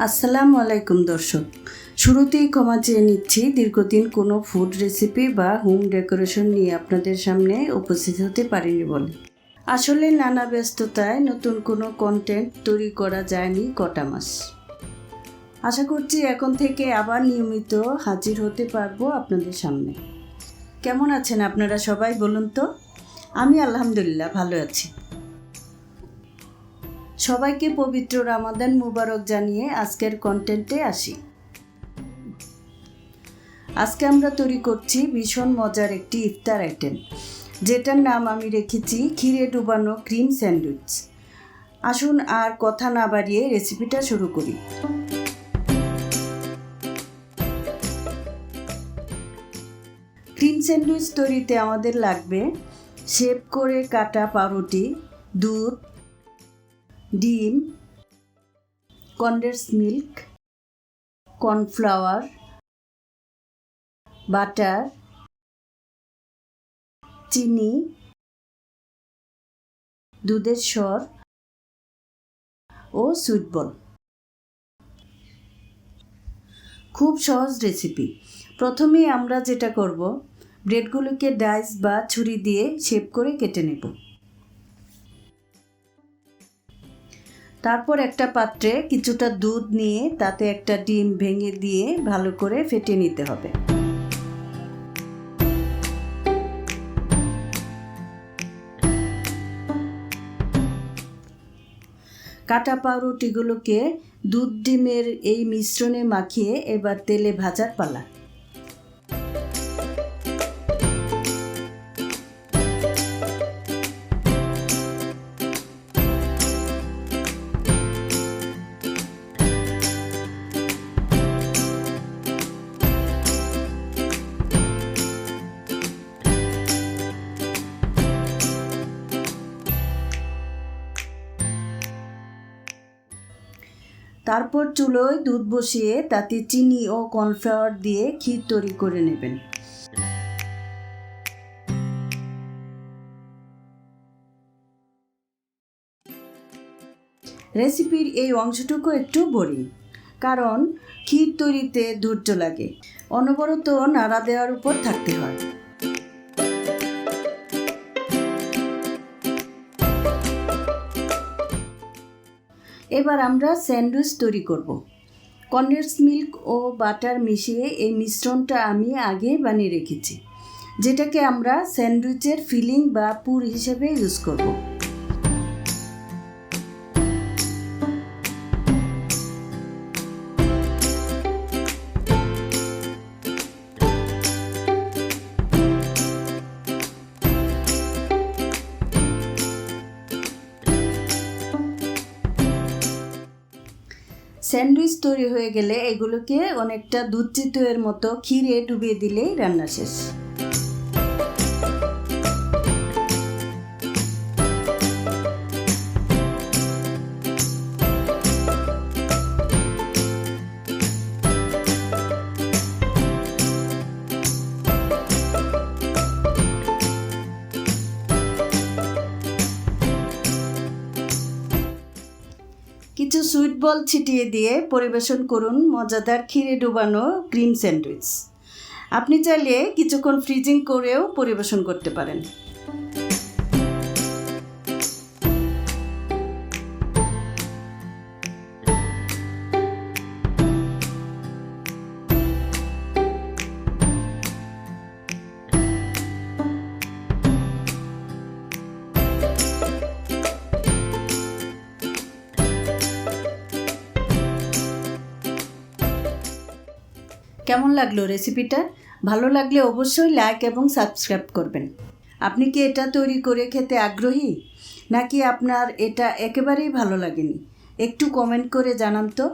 আসসালামু আলাইকুম দর্শক, শুরুতেই ক্ষমা চেয়ে নিচ্ছি দীর্ঘদিন কোনো ফুড রেসিপি বা হোম ডেকোরেশন নিয়ে আপনাদের সামনে উপস্থিত হতে পারিনি বলে। আসলে নানা ব্যস্ততায় নতুন কোনো কন্টেন্ট তৈরি করা যায়নি কটা মাস। আশা করছি এখন থেকে আবার নিয়মিত হাজির হতে পারবো আপনাদের সামনে। কেমন আছেন আপনারা সবাই বলুন তো? আমি আলহামদুলিল্লাহ ভালো আছি। সবাইকে পবিত্র রমাদান মুবারক জানিয়ে আজকের কন্টেন্টে আসি। আজকে আমরা তৈরি করছি ভীষণ মজার একটি ইফতার আইটেম, যেটার নাম আমি রেখেছি ক্ষীরে ডুবানো ক্রিম স্যান্ডউইচ। আসুন আর কথা না বাড়িয়ে রেসিপিটা শুরু করি। ক্রিম স্যান্ডউইচ তৈরিতে আমাদের লাগবে শেপ করে কাটা পাউরুটি, দুধ, ডিম, কনডেন্স মিল্ক, কর্নফ্লাওয়ার, বাটার, চিনি, দুধের সর ও সুইট বল। খুব সহজ রেসিপি। প্রথমে আমরা যেটা করব, ব্রেডগুলোকে ডাইস বা ছুরি দিয়ে শেপ করে কেটে নেব। তারপর একটা পাত্রে কিছুটা দুধ নিয়ে তাতে একটা ডিম ভেঙে দিয়ে ভালো করে ফেটিয়ে নিতে হবে। কাটা পাউরুটিগুলোকে দুধ ডিমের এই মিশ্রণে মাখিয়ে এবার তেলে ভাজার পালা। তারপর চুলোয় দুধ বসিয়ে তাতে চিনি ও কর্নফ্লাওয়ার দিয়ে ক্ষীর তৈরি করে নেবেন। রেসিপির এই অংশটুকু একটু বোরিং, কারণ ক্ষীর তৈরিতে ধৈর্য লাগে, অনবরত নাড়া দেওয়ার উপর থাকতে হয়। এবার আমরা স্যান্ডউইচ তৈরি করব। কনডেন্স মিল্ক ও বাটার মিশিয়ে এই মিশ্রণটা আমি আগে বানিয়ে রেখেছি, যেটাকে আমরা স্যান্ডউইচের ফিলিং বা পুর হিসেবে ইউজ করব। স্যান্ডউইচ তৈরি হয়ে গেলে এগুলোকে অনেকটা দুধ চিতইয়ের মতো ক্ষীরে ডুবিয়ে দিলেই রান্না শেষ। কিছু সুইট বল ছিটিয়ে দিয়ে পরিবেশন করুন মজাদার ক্ষীরে ডুবানো ক্রিম স্যান্ডউইচ। আপনি চাইলে কিছুক্ষণ ফ্রিজিং করেও পরিবেশন করতে পারেন। কেমন লাগলো রেসিপিটা? ভালো লাগলে অবশ্যই লাইক এবং সাবস্ক্রাইব করবেন। আপনি কি এটা তৈরি করে খেতে আগ্রহী, নাকি আপনার এটা একেবারেই ভালো লাগেনি? একটু কমেন্ট করে জানান তো।